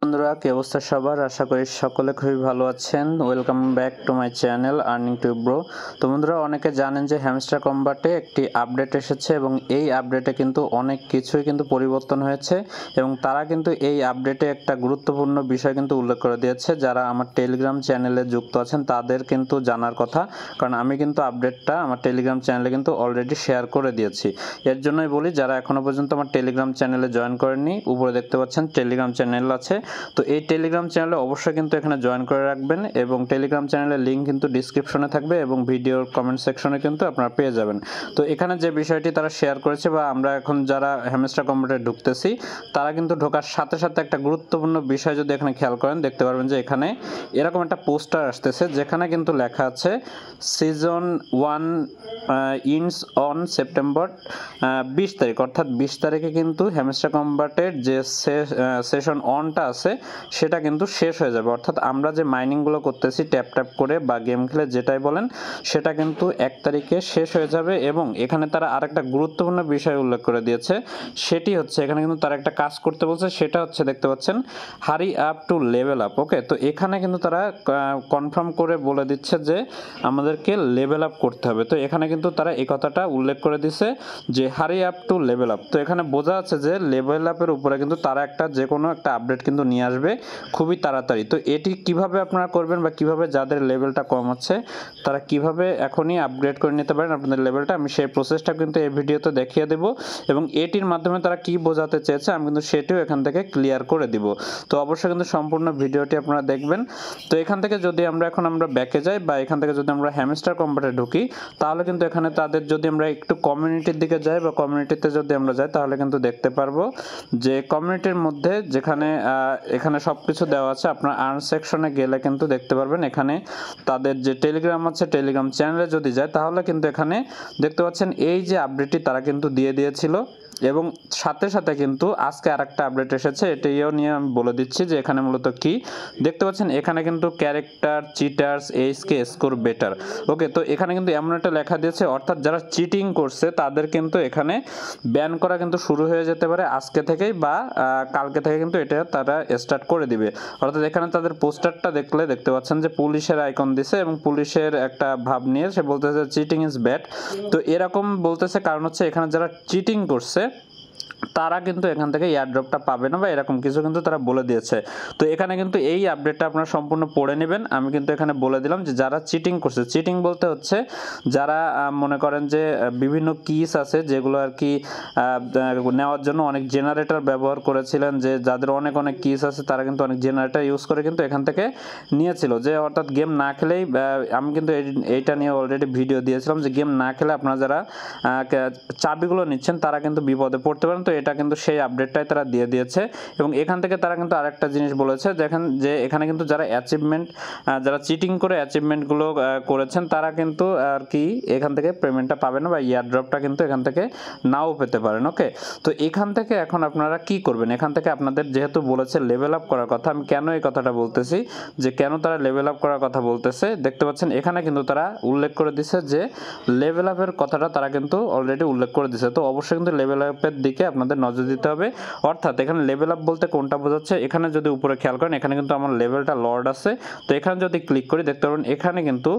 বন্ধুরা, কি অবস্থা সবার? আশা করি সকলে খুবই ভালো আছেন। Welcome back to my channel earning tube bro. তো বন্ধুরা, অনেকে জানেন যে হ্যামস্টার কম্বাটে একটি আপডেট এসেছে এবং এই আপডেটে কিন্তু অনেক কিছুই কিন্তু পরিবর্তন হয়েছে এবং তারা কিন্তু এই আপডেটে একটা গুরুত্বপূর্ণ বিষয় কিন্তু উল্লেখ করে দিয়েছে। যারা আমার টেলিগ্রাম চ্যানেলে যুক্ত আছেন তাদের কিন্তু জানার কথা, কারণ আমি কিন্তু আপডেটটা আমার টেলিগ্রাম চ্যানেলে কিন্তু অলরেডি শেয়ার করে দিয়েছি। এর জন্যই বলি, যারা এখনও পর্যন্ত আমার টেলিগ্রাম চ্যানেলে জয়েন করেননি, উপরে দেখতে পাচ্ছেন টেলিগ্রাম চ্যানেল আছে। তো এই টেলিগ্রাম চ্যানেলে অবশ্যই কিন্তু এখানে জয়েন করে রাখবেন এবং টেলিগ্রাম চ্যানেলের লিঙ্ক কিন্তু ডিসক্রিপশনে থাকবে এবং ভিডিওর কমেন্ট সেকশনে কিন্তু আপনারা পেয়ে যাবেন। তো এখানে যে বিষয়টি তারা শেয়ার করেছে, বা আমরা এখন যারা হ্যামস্টার কম্বাটে ঢুকতেছি তারা কিন্তু ঢোকার সাথে সাথে একটা গুরুত্বপূর্ণ বিষয় যদি এখানে খেয়াল করেন, দেখতে পারবেন যে এখানে এরকম একটা পোস্টার আসতেছে যেখানে কিন্তু লেখা আছে সিজন 1 ইন্স অন সেপ্টেম্বর 20 তারিখ, অর্থাৎ 20 তারিখে কিন্তু হ্যামস্টার কম্বাটের যে সেশন অনটা আছে সেটা কিন্তু শেষ হয়ে যাবে। অর্থাৎ আমরা যে মাইনিংগুলো করতেছি ট্যাপ ট্যাপ করে বা গেম খেলে যেটাই বলেন, সেটা কিন্তু 1 তারিখে শেষ হয়ে যাবে। এবং এখানে তারা আরেকটা গুরুত্বপূর্ণ বিষয় উল্লেখ করে দিয়েছে, সেটি হচ্ছে এখানে কিন্তু তারা একটা কাজ করতে বলছে, সেটা হচ্ছে দেখতে পাচ্ছেন hurry up to level up. Okay, তো এখানে কিন্তু তারা কনফার্ম করে বলে দিচ্ছে যে আমাদেরকে লেভেল আপ করতে হবে। তো এখানে কিন্তু তারা এই কথাটা উল্লেখ করে দিছে যে হারি আপ টু লেভেল আপ। তো এখানে বোঝা যাচ্ছে যে লেভেল আপের উপরে কিন্তু তারা একটা যে কোনো একটা আপডেট কিন্তু নিয়ে আসবে খুবই তাড়াতাড়ি। তো এটি কিভাবে আপনারা করবেন বা কিভাবে যাদের লেভেলটা কম আছে তারা কিভাবে এখনই আপগ্রেড করে নিতে পারেন আপনাদের লেভেলটা, আমি সেই প্রসেসটা কিন্তু এই ভিডিওতে দেখিয়ে দেব এবং এটির মাধ্যমে তারা কি বোঝাতে চেয়েছে আমি কিন্তু সেটিও এখান থেকে ক্লিয়ার করে দিব। তো অবশ্যই কিন্তু সম্পূর্ণ ভিডিওটি আপনারা দেখবেন। তো এখান থেকে যদি আমরা ব্যাকে যাই বা এখান থেকে যদি আমরা হ্যামস্টার কম্বাটে ঢুকি, তাহলে কিন্তু এখানে তাদের যদি আমরা একটু কমিউনিটির দিকে যাই বা কমিউনিটিতে যদি আমরা যাই, তাহলে কিন্তু দেখতে পারবো যে কমিউনিটির মধ্যে যেখানে এখানে সব কিছু দেওয়া আছে। আপনার আর্ন সেকশনে গেলে কিন্তু দেখতে পারবেন এখানে তাদের যে টেলিগ্রাম আছে, টেলিগ্রাম চ্যানেলে যদি যায় তাহলে কিন্তু এখানে দেখতে পাচ্ছেন এই যে আপডেটটি তারা কিন্তু দিয়ে দিয়েছিল এবং সাথে সাথে কিন্তু আজকে আরেকটা আপডেট এসেছে। এটিও নিয়ে আমি বলে দিচ্ছি যে এখানে মূলত কি দেখতে পাচ্ছেন, এখানে কিন্তু ক্যারেক্টার চিটার্স এইচকে স্কোর বেটার। ওকে, তো এখানে কিন্তু এমন একটা লেখা দিয়েছে, অর্থাৎ যারা চিটিং করছে তাদের কিন্তু এখানে ব্যান করা কিন্তু শুরু হয়ে যেতে পারে আজকে থেকেই বা কালকে থেকে কিন্তু এটা তারা স্টার্ট করে দিবে। অর্থাৎ এখানে তাদের পোস্টারটা দেখলে দেখতে পাচ্ছেন যে পুলিশের আইকন দিছে এবং পুলিশের একটা ভাব নিয়ে সে বলতেছে চিটিং ইজ ব্যাড। তো এরকম বলতেছে কারণ হচ্ছে এখানে যারা চিটিং করছে তারা কিন্তু এখান থেকে এয়ারড্রপটা পাবে না বা এরকম কিছু কিন্তু তারা বলে দিয়েছে। তো এখানে কিন্তু এই আপডেটটা আপনারা সম্পূর্ণ পড়ে নেবেন। আমি কিন্তু এখানে বলে দিলাম যে যারা চিটিং করছে, চিটিং বলতে হচ্ছে যারা মনে করেন যে বিভিন্ন কিস আছে যেগুলো আর কি নেওয়ার জন্য অনেক জেনারেটর ব্যবহার করেছিলেন, যে যাদের অনেক অনেক কিস আছে তারা কিন্তু অনেক জেনারেটর ইউজ করে কিন্তু এখান থেকে নিয়েছিল, যে অর্থাৎ গেম না খেলেই আমি কিন্তু এইটা নিয়ে অলরেডি ভিডিও দিয়েছিলাম যে গেম না খেলে আপনারা যারা চাবিগুলো নিচ্ছেন তারা কিন্তু বিপদে পড়তে পারেন। তো এটা কিন্তু সেই আপডেটটাই তারা দিয়ে দিয়েছে এবং এখান থেকে তারা কিন্তু আরেকটা জিনিস বলেছে, দেখেন যে এখানে কিন্তু যারা অ্যাচিভমেন্ট যারা চিটিং করে অ্যাচিভমেন্টগুলো করেছেন তারা কিন্তু আর কি এখান থেকে পেমেন্টটা পাবেন না বা ইয়ারড্রপটা কিন্তু এখান থেকে নাও পেতে পারেন। ওকে, তো এখান থেকে এখন আপনারা কি করবেন, এখান থেকে আপনাদের যেহেতু বলেছে লেভেল আপ করার কথা, আমি কেন এই কথাটা বলতেছি যে কেন তারা লেভেল আপ করার কথা বলতেছে, দেখতে পাচ্ছেন এখানে কিন্তু তারা উল্লেখ করে দিছে যে লেভেল আপের কথাটা তারা কিন্তু অলরেডি উল্লেখ করে দিছে। তো অবশ্যই কিন্তু লেভেল আপের দিকে আপনাদের নজর দিতে হবে। অর্থাৎ এখানে লেভেল আপ বলতে কোনটা বোঝাচ্ছে, এখানে যদি উপরে খেয়াল করেন এখানে কিন্তু আমার লেভেলটা লর্ড আছে। তো এখানে যদি ক্লিক করি দেখতে পাবেন এখানে কিন্তু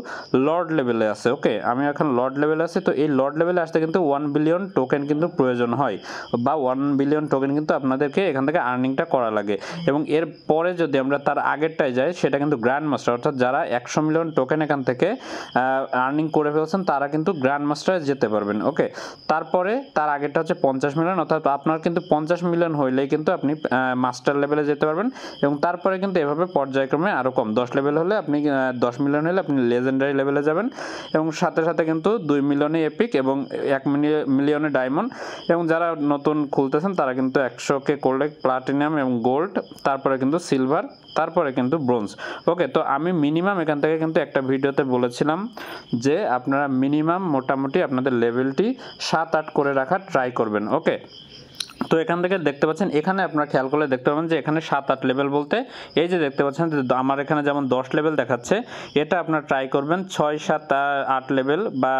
লর্ড লেভেলে আছে। ওকে, আমি এখন লর্ড লেভেলে আছি। তো এই লর্ড লেভেলে আসতে কিন্তু 1 বিলিয়ন টোকেন কিন্তু প্রয়োজন হয় বা 1 বিলিয়ন টোকেন কিন্তু আপনাদেরকে এখান থেকে আর্নিংটা করা লাগে। এবং এর পরে যদি আমরা তার আগেরটায় যাই, সেটা কিন্তু গ্র্যান্ড মাস্টার, অর্থাৎ যারা 100 মিলিয়ন টোকেন এখান থেকে আর্নিং করে ফেলছেন তারা কিন্তু গ্র্যান্ড মাস্টারে যেতে পারবেন। ওকে, তারপরে তার আগেরটা হচ্ছে 50 মিলিয়ন, অর্থাৎ আপনার কিন্তু 50 মিলিয়ন হইলেই কিন্তু আপনি মাস্টার লেভেলে যেতে পারবেন এবং তারপরে কিন্তু এভাবে পর্যায়ক্রমে আরও কম 10 লেভেল হলে আপনি 10 মিলিয়ন হলে আপনি লেজেন্ডারি লেভেলে যাবেন এবং সাথে সাথে কিন্তু 2 মিলিয়নে এপিক এবং 1 মিলিয়নে ডায়মন্ড। এবং যারা নতুন খুলতেছেন তারা কিন্তু 100কে করলে প্লাটিনাম এবং গোল্ড, তারপরে কিন্তু সিলভার, তারপরে কিন্তু ব্রোঞ্জ। ওকে, তো আমি মিনিমাম এখান থেকে কিন্তু একটা ভিডিওতে বলেছিলাম যে আপনারা মিনিমাম মোটামুটি আপনাদের লেভেলটি 7-8 করে রাখার ট্রাই করবেন। ওকে, তো এখান থেকে দেখতে পাচ্ছেন, এখানে আপনারা খেয়াল করলে দেখতে পাবেন যে এখানে 7-8 লেভেল বলতে এই যে দেখতে পাচ্ছেন যে আমার এখানে যেমন 10 লেভেল দেখাচ্ছে, এটা আপনারা ট্রাই করবেন 6-7-8 লেভেল বা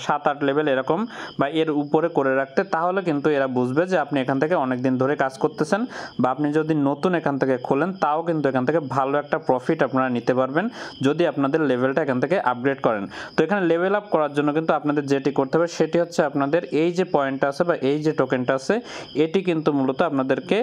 7-8 লেভেল এরকম বা এর উপরে করে রাখতে। তাহলে কিন্তু এরা বুঝবে যে আপনি এখান থেকে অনেক দিন ধরে কাজ করতেছেন, বা আপনি যদি নতুন এখান থেকে খোলেন তাও কিন্তু এখান থেকে ভালো একটা প্রফিট আপনারা নিতে পারবেন যদি আপনাদের লেভেলটা এখান থেকে আপগ্রেড করেন। তো এখানে লেভেল আপ করার জন্য কিন্তু আপনাদের যেটি করতে হবে সেটি হচ্ছে আপনাদের এই যে পয়েন্টটা আছে বা এই যে টোকেনটা আছে, এটি কিন্তু মূলত আপনাদেরকে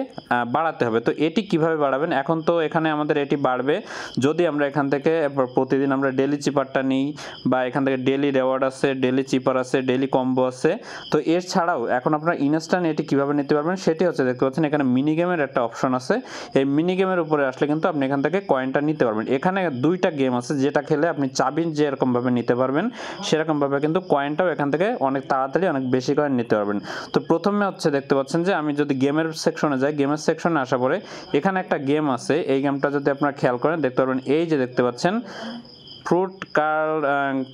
বাড়াতে হবে। তো এটি কিভাবে বাড়াবেন, এখন তো এখানে আমাদের এটি বাড়বে যদি আমরা এখান থেকে প্রতিদিন আমরা ডেলি চিপারটা নিই, বা এখান থেকে ডেলি রেওয়ার্ড আছে, ডেলি চিপার আছে, ডেলি কম্বো আছে। তো এর ছাড়াও এখন আপনারা ইনস্ট্যান্ট এটি কিভাবে নিতে পারবেন সেটি হচ্ছে দেখতে পাচ্ছেন এখানে মিনি গেমের একটা অপশন আছে। এই মিনি গেমের উপরে আসলে কিন্তু আপনি এখান থেকে কয়েনটা নিতে পারবেন। এখানে 2টা গেম আছে যেটা খেলে আপনি চাবি যেরকমভাবে নিতে পারবেন সেরকমভাবে কিন্তু কয়েনটাও এখান থেকে অনেক তাড়াতাড়ি অনেক বেশি কয়েন নিতে পারবেন। তো প্রথমে হচ্ছে দেখতে পাচ্ছেন যে আমি যদি গেমের সেকশনে যাই, গেমের সেকশনে আসার পরে এখানে একটা গেম আছে। এই গেমটা যদি আপনারা খেয়াল করেন দেখতে পারবেন এই যে দেখতে পাচ্ছেন ফ্রুট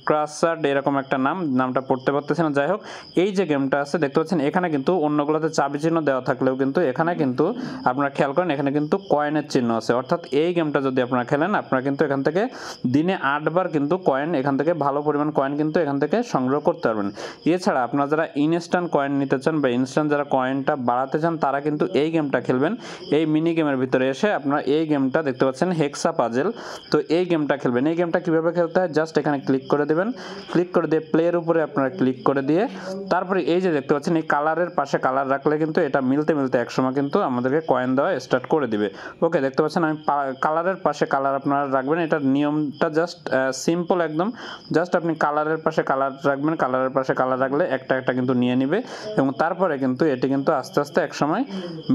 ক্রাসার এরকম একটা নামটা পড়তে পারতেছি না। যাই হোক, এই যে গেমটা আছে দেখতে পাচ্ছেন এখানে কিন্তু অন্যগুলোতে চাবি চিহ্ন দেওয়া থাকলেও কিন্তু এখানে কিন্তু আপনারা খেয়াল করেন এখানে কিন্তু কয়েনের চিহ্ন আছে। অর্থাৎ এই গেমটা যদি আপনারা খেলেন আপনারা কিন্তু এখান থেকে দিনে 8 বার কিন্তু কয়েন এখান থেকে ভালো পরিমাণ কয়েন কিন্তু এখান থেকে সংগ্রহ করতে পারবেন। এছাড়া আপনারা যারা ইনস্ট্যান্ট কয়েন নিতে চান বা ইনস্ট্যান্ট যারা কয়েনটা বাড়াতে চান তারা কিন্তু এই গেমটা খেলবেন। এই মিনি গেমের ভিতরে এসে আপনারা এই গেমটা দেখতে পাচ্ছেন হেক্সা পাজেল। তো এই গেমটা খেলবেন। এই গেমটা কিভাবে খেলতে হয়, জাস্ট এখানে ক্লিক করে দেবেন, ক্লিক করে দিয়ে প্লের উপরে আপনারা ক্লিক করে দিয়ে তারপরে এই যে দেখতে পাচ্ছেন এই কালারের পাশে কালার রাখলে কিন্তু এটা মিলতে মিলতে একসময় কিন্তু আমাদেরকে কয়েন দেওয়া স্টার্ট করে দিবে। ওকে, দেখতে পাচ্ছেন আমি কালারের পাশে কালার আপনারা রাখবেন। এটার নিয়মটা জাস্ট সিম্পল একদম। জাস্ট আপনি কালারের পাশে কালার রাখবেন, কালারের পাশে কালার রাখলে একটা একটা কিন্তু নিয়ে নিবে এবং তারপরে কিন্তু এটি কিন্তু আস্তে আস্তে একসময়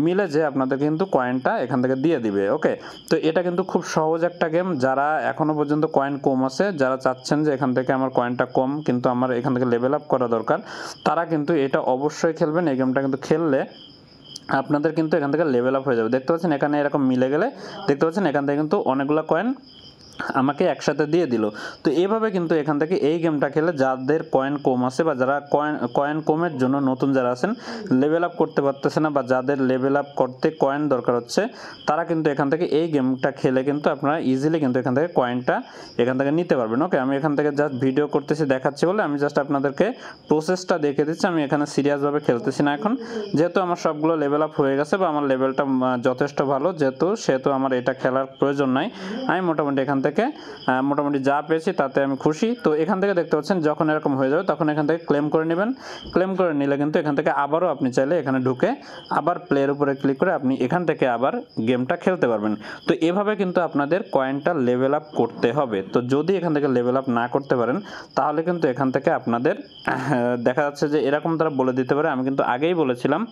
মিলে যে আপনাদের কিন্তু কয়েনটা এখান থেকে দিয়ে দিবে। ওকে, তো এটা কিন্তু খুব সহজ একটা গেম। যারা এখনো পর্যন্ত কয়েন কম আছে, যারা চাচ্ছেন যে এখান থেকে আমার কয়েনটা কম কিন্তু আমার এখান থেকে লেভেল আপ করা দরকার, তারা কিন্তু এটা অবশ্যই খেলবেন। এই গেমটা কিন্তু খেললে আপনাদের কিন্তু এখান থেকে লেভেল আপ হয়ে যাবে। দেখতে পাচ্ছেন এখানে এরকম মিলে গেলে দেখতে পাচ্ছেন এখান থেকে কিন্তু অনেকগুলো কয়েন আমাকে একসাথে দিয়ে দিল। তো এইভাবে কিন্তু এখান থেকে এই গেমটা খেলে যাদের কয়েন কম আছে বা যারা কয়েন কমের জন্য নতুন যারা আছেন লেভেল আপ করতে পারতেছে না বা যাদের লেভেল আপ করতে কয়েন দরকার হচ্ছে, তারা কিন্তু এখান থেকে এই গেমটা খেলে কিন্তু আপনারা ইজিলি কিন্তু এখান থেকে কয়েনটা এখান থেকে নিতে পারবেন। ওকে, আমি এখান থেকে জাস্ট ভিডিও করতেছি দেখাচ্ছি বলে আমি জাস্ট আপনাদেরকে প্রসেসটা দেখে দিচ্ছি। আমি এখানে সিরিয়াসভাবে খেলতেছি না এখন, যেহেতু আমার সবগুলো লেভেল আপ হয়ে গেছে বা আমার লেভেলটা যথেষ্ট ভালো সেহেতু আমার এটা খেলার প্রয়োজন নাই। আমি মোটামুটি এখান থেকে মোটামুটি যা পেয়েছি তাতে আমি খুশি। তো এখান থেকে দেখতে পাচ্ছেন যখন এরকম হয়ে যাবে তখন এখান থেকে ক্লেম করে নেবেন। ক্লেম করে নিলে কিন্তু এখান থেকে আবারও আপনি চাইলে এখানে ঢুকে আবার প্লেয়ের উপরে ক্লিক করে আপনি এখান থেকে আবার গেমটা খেলতে পারবেন। তো এভাবে কিন্তু আপনাদের কয়েনটা লেভেল আপ করতে হবে। তো যদি এখান থেকে লেভেল আপ না করতে পারেন তাহলে কিন্তু এখান থেকে আপনাদের দেখা যাচ্ছে যে এরকম তারা বলে দিতে পারে। আমি কিন্তু আগেই বলেছিলাম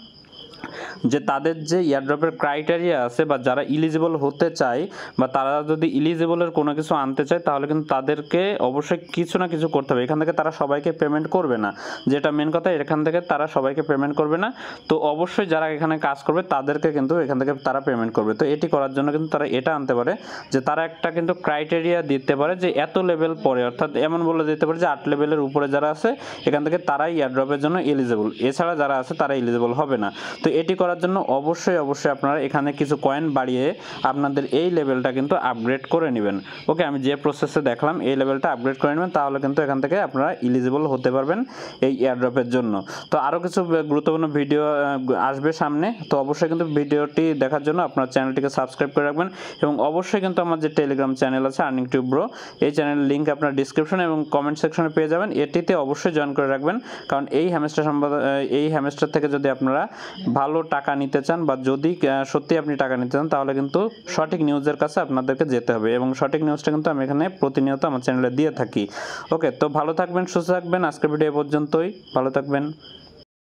যে তাদের যে এয়ারড্রপের ক্রাইটেরিয়া আছে বা যারা ইলিজিবল হতে চায় বা তারা যদি ইলিজিবলের কোনো কিছু আনতে চায় তাহলে কিন্তু তাদেরকে অবশ্যই কিছু না কিছু করতে হবে। এখান থেকে তারা সবাইকে পেমেন্ট করবে না, যেটা মেন কথা। এখান থেকে তারা সবাইকে পেমেন্ট করবে না। তো অবশ্যই যারা এখানে কাজ করবে তাদেরকে কিন্তু এখান থেকে তারা পেমেন্ট করবে। তো এটি করার জন্য কিন্তু তারা এটা আনতে পারে যে তারা একটা কিন্তু ক্রাইটেরিয়া দিতে পারে যে এত লেভেল পরে, অর্থাৎ এমন বলে দিতে পারে যে 8 লেভেলের উপরে যারা আছে এখান থেকে তারাই এয়ারড্রপের জন্য এলিজিবল, এছাড়া যারা আছে তারা এলিজিবল হবে না। তো এটি করার জন্য অবশ্যই আপনারা এখানে কিছু কয়েন বাড়িয়ে আপনাদের এই লেভেলটা কিন্তু আপগ্রেড করে নেবেন। ওকে, আমি যে প্রসেসে দেখলাম এই লেভেলটা আপগ্রেড করে নেবেন, তাহলে কিন্তু এখান থেকে আপনারা এলিজিবল হতে পারবেন এই এয়ারড্রপের জন্য। তো আরও কিছু গুরুত্বপূর্ণ ভিডিও আসবে সামনে। তো অবশ্যই কিন্তু ভিডিওটি দেখার জন্য আপনার চ্যানেলটিকে সাবস্ক্রাইব করে রাখবেন এবং অবশ্যই কিন্তু আমার যে টেলিগ্রাম চ্যানেল আছে আর্নিং টিউব ব্রো, এই চ্যানেলের লিঙ্ক আপনার ডিসক্রিপশন এবং কমেন্ট সেকশনে পেয়ে যাবেন। এটিতে অবশ্যই জয়েন করে রাখবেন, কারণ এই হ্যামস্টার থেকে যদি আপনারা ভালো টাকা নিতে চান বা যদি সত্যি আপনি টাকা নিতে চান তাহলে কিন্তু সঠিক নিউজের কাছে আপনাদেরকে যেতে হবে এবং সঠিক নিউজটা কিন্তু আমি এখানে প্রতিনিয়ত আমার চ্যানেলে দিয়ে থাকি। ওকে, তো ভালো থাকবেন, সুস্থ থাকবেন। আজকের ভিডিও এ পর্যন্তই, ভালো থাকবেন।